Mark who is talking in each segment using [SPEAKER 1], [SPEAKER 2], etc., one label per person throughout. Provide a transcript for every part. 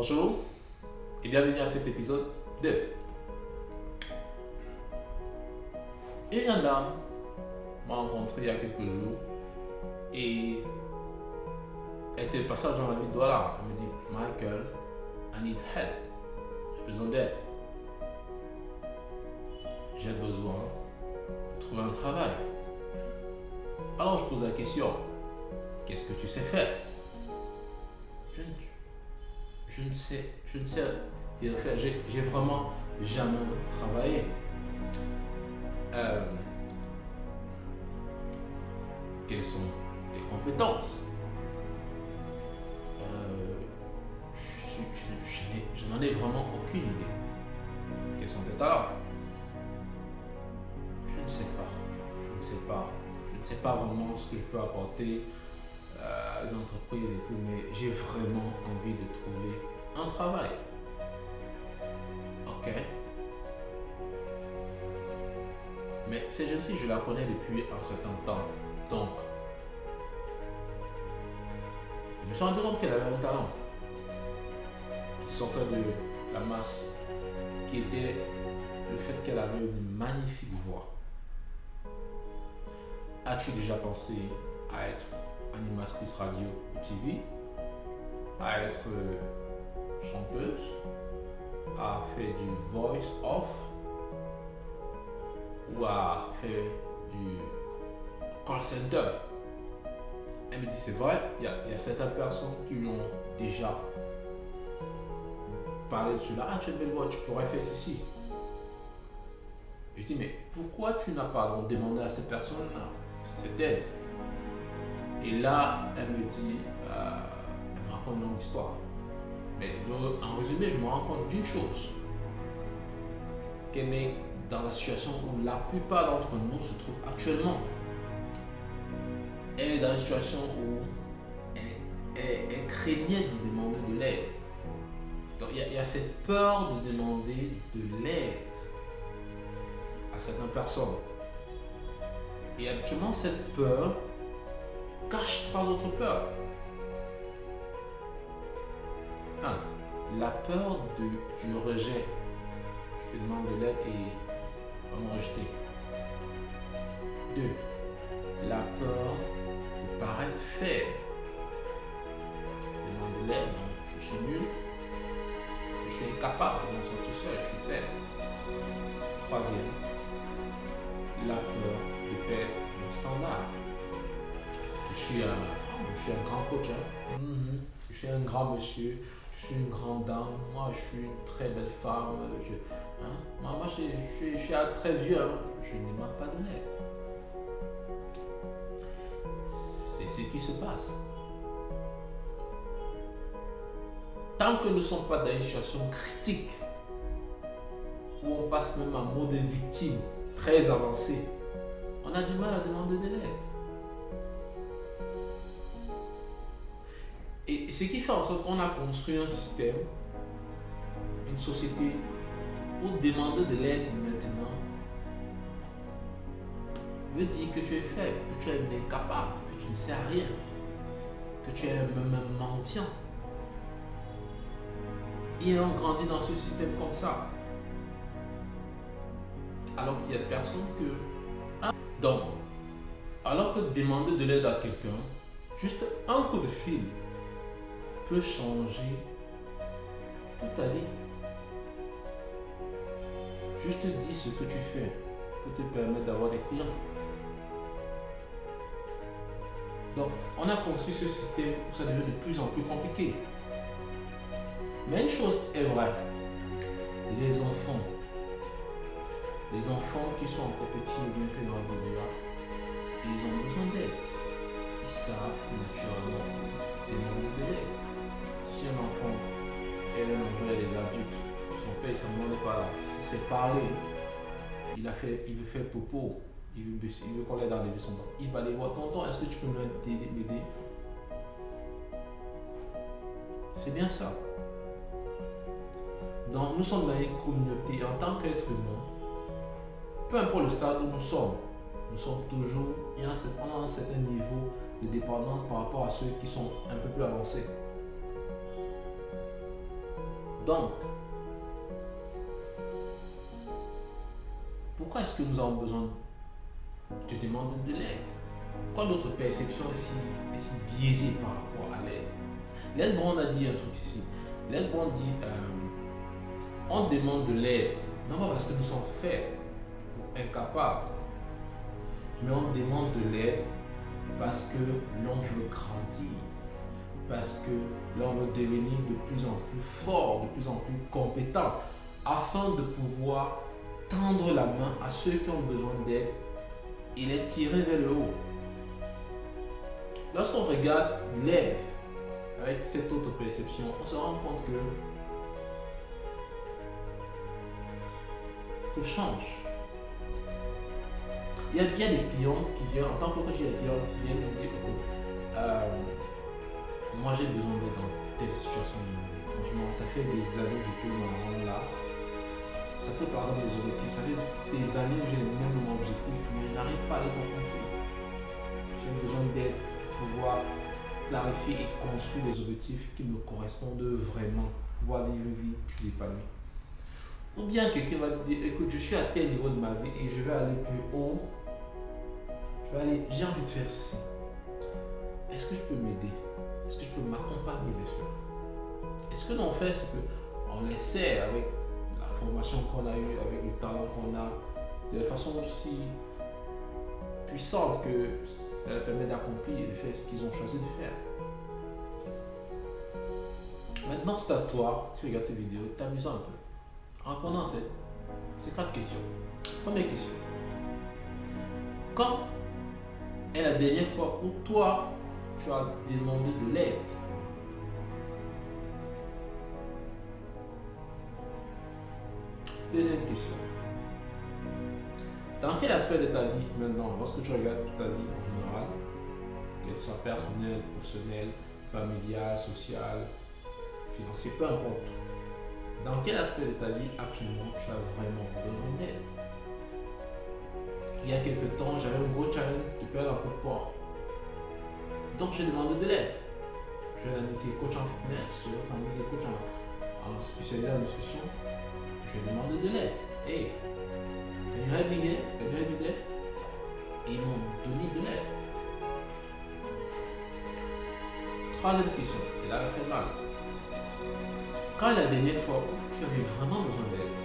[SPEAKER 1] Bonjour et bienvenue à cet épisode 2. Une jeune dame m'a rencontré il y a quelques jours et elle était de passage dans la ville. Voilà, elle me dit Michael, I need help. J'ai besoin d'aide. J'ai besoin de trouver un travail. Alors je pose la question, qu'est-ce que tu sais faire? Je ne sais rien faire. J'ai vraiment jamais travaillé. Quelles sont tes compétences? Je n'en ai vraiment aucune idée. Quels sont tes talents? Je ne sais pas. Je ne sais pas vraiment ce que je peux apporter à une entreprise et tout, mais j'ai vraiment envie de trouver un travail. Ok. Mais cette jeune fille, je la connais depuis un certain temps. Donc, je me suis rendu compte qu'elle avait un talent qui sortait de la masse, qui était le fait qu'elle avait une magnifique voix. As-tu déjà pensé à être animatrice radio ou TV, à être chanteuse, à faire du voice off ou à faire du call center? Elle me dit c'est vrai, il y a certaines personnes qui lui ont déjà parlé de cela. Ah, tu as une belle voix, tu pourrais faire ceci. Je dis mais pourquoi tu n'as pas donc demandé à cette personne cette aide? Et là, elle me dit, elle me raconte une longue histoire. Mais en résumé, je me rends compte d'une chose, qu'elle est dans la situation où la plupart d'entre nous se trouvent actuellement. Elle est dans une situation où elle craignait de demander de l'aide. Donc il y a cette peur de demander de l'aide à certaines personnes. Et habituellement, cette peur cache trois autres peurs. 1. La peur du rejet. Je demande de l'aide et on va me rejeter. 2. La peur de paraître faible. Je demande de l'aide, donc je suis nul. Je suis incapable de m'en sortir tout seul, je suis faible. 3. La peur de perdre mon standard. Je suis un grand coach. Je suis un grand monsieur. Je suis une grande dame. Moi, je suis une très belle femme. Moi, je suis très vieux. Je ne demande pas de l'aide. C'est ce qui se passe. Tant que nous ne sommes pas dans une situation critique, où on passe même en mode victime très avancé, on a du mal à demander de l'aide. Et ce qui fait en sorte qu'on a construit un système, une société où demander de l'aide maintenant veut dire que tu es faible, que tu es incapable, que tu ne sais rien, que tu es un mendiant. Et on grandit dans ce système comme ça. Alors qu'il y a des personnes que... Donc, alors que demander de l'aide à quelqu'un, juste un coup de fil peut changer toute ta vie. Juste dire ce que tu fais peut te permettre d'avoir des clients. Donc, on a construit ce système où ça devient de plus en plus compliqué. Mais une chose est vraie, les enfants qui sont encore petits ou bien qui grandissent, ils ont besoin d'aide. Ils savent naturellement demander de l'aide. Si un enfant est un envers les adultes, son père semblant n'est pas là, si c'est parler, il veut faire popo, il veut qu'on l'aide à lever son bras, il va aller voir tonton, est-ce que tu peux m'aider? C'est bien ça. Donc nous sommes dans une communauté en tant qu'être humain, peu importe le stade où nous sommes toujours, on a un certain niveau de dépendance par rapport à ceux qui sont un peu plus avancés. Donc, pourquoi est-ce que nous avons besoin de demander de l'aide? Pourquoi notre perception est si biaisée par rapport à l'aide? Les Brown a dit un truc ici. Les Brown dit on demande de l'aide, non pas parce que nous sommes faibles ou incapables, mais on demande de l'aide parce que l'on veut grandir, parce que l'on veut devenir de plus en plus fort, de plus en plus compétent, afin de pouvoir tendre la main à ceux qui ont besoin d'aide et les tirer vers le haut. Lorsqu'on regarde l'aide avec cette autre perception, on se rend compte que tout change. Il y a des clients qui viennent, en tant que coach, il y a des clients qui viennent me dire que moi j'ai besoin d'aide dans telle situation de ma vie. Franchement, ça fait des années que je peux me rendre là. Ça fait par exemple des objectifs, ça fait des années que j'ai les mêmes objectifs, mais je n'arrive pas à les accomplir. J'ai besoin d'aide pour pouvoir clarifier et construire des objectifs qui me correspondent vraiment, pouvoir vivre une vie plus épanouie. Ou bien quelqu'un va te dire, écoute, je suis à tel niveau de ma vie et je vais aller plus haut. J'ai envie de faire ceci. Est-ce que je peux m'aider? Est-ce que je peux m'accompagner vers cela? Et ce que l'on fait, c'est qu'on essaie avec la formation qu'on a eue, avec le talent qu'on a, de façon aussi puissante que ça leur permet d'accomplir et de faire ce qu'ils ont choisi de faire. Maintenant, c'est à toi, si tu regardes cette vidéo, t'amuser un peu en répondant à ces 4 questions. Première question. Quand est la dernière fois où toi, tu as demandé de l'aide? Deuxième question. Dans quel aspect de ta vie maintenant, lorsque tu regardes toute ta vie en général, qu'elle soit personnelle, professionnelle, familiale, sociale, financière, peu importe, dans quel aspect de ta vie actuellement tu as vraiment besoin d'aide? Il y a quelques temps, j'avais un gros challenge de perdre un peu de poids. Donc j'ai demandé de l'aide. J'ai un ami qui est coach en fitness, j'ai un ami qui est coach en spécialisé en nutrition. J'ai demandé de l'aide. Hey, can you help me here? Can you help me there? Et ils m'ont donné de l'aide. Troisième question, et là elle fait mal. Quand est la dernière fois où tu avais vraiment besoin d'aide?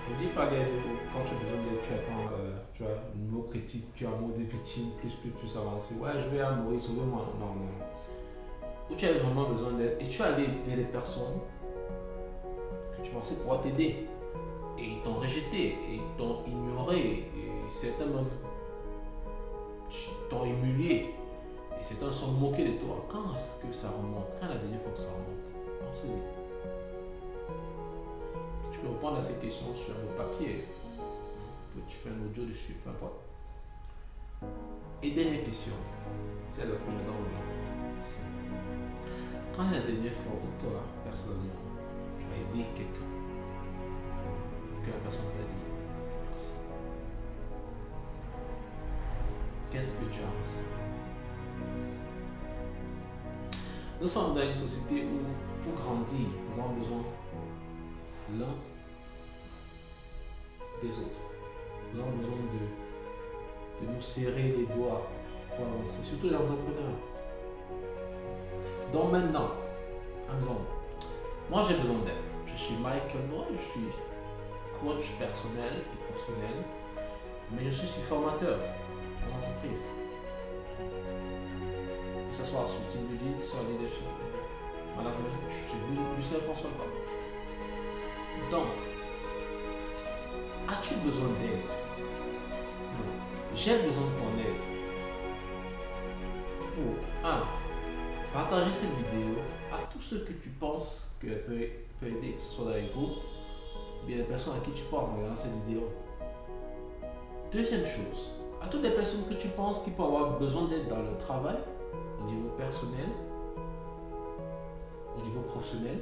[SPEAKER 1] Je ne dis pas d'aide quand tu as besoin d'aide, tu attends, tu as une mot critique, tu as un mot de victime plus avancé. Ouais, je vais à mourir, sauvez-moi. Non. Où tu avais vraiment besoin d'aide et tu es allé vers des personnes que tu pensais pouvoir t'aider. Et ils t'ont rejeté, et ils t'ont ignoré, et certains même t'ont humilié. Et certains sont moqués de toi. Quand est-ce que ça remonte? Quand est la dernière fois que ça remonte? Pensez-y. Tu peux répondre à ces questions sur un papier. Tu fais un audio dessus, peu importe. Et dernière question. Celle que j'adore vraiment. Quand est la dernière fois où toi, personnellement, tu as aidé quelqu'un? Et que la personne t'a dit merci. Qu'est-ce que tu as ressenti? Nous sommes dans une société où, pour grandir, nous avons besoin l'un des autres. Nous avons besoin de nous serrer les doigts pour avancer, surtout les entrepreneurs. Donc maintenant, moi j'ai besoin d'aide. Je suis Michael Moore, je suis coach personnel et professionnel, mais je suis aussi formateur en entreprise. Que ce soit sur team building, sur leadership, management, je suis business consultant. Donc, as-tu besoin d'aide? Non. J'ai besoin de ton aide pour 1. Partager cette vidéo à tous ceux que tu penses qu'elle peut aider, que ce soit dans les groupes, ou bien les personnes à qui tu parles en regardant cette vidéo. Deuxième chose, à toutes les personnes que tu penses qui peuvent avoir besoin d'aide dans leur travail, au niveau personnel, au niveau professionnel,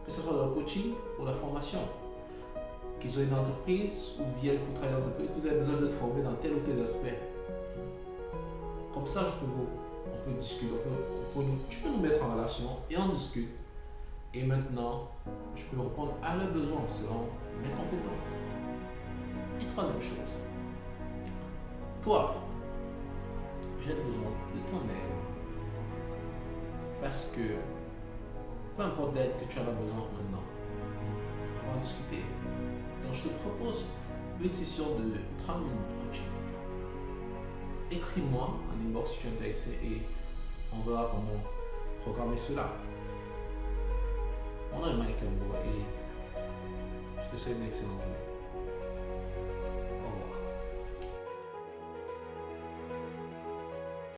[SPEAKER 1] que ce soit dans le coaching ou la formation, qu'ils ont une entreprise ou bien que vous travaillez dans une entreprise, que vous avez besoin d'être formé dans tel ou tel aspect. Comme ça, on peut discuter, tu peux nous mettre en relation. relation et on discute. Et maintenant, je peux répondre à leurs besoins selon mes compétences. Et troisième chose, toi, j'ai besoin de ton aide. Parce que peu importe l'aide que tu en as besoin maintenant, on va discuter. Donc je te propose une session de 30 minutes de coaching. Écris-moi en inbox si tu es intéressé et on verra comment programmer cela. Mon nom est Michael Bois et je te souhaite une excellente journée.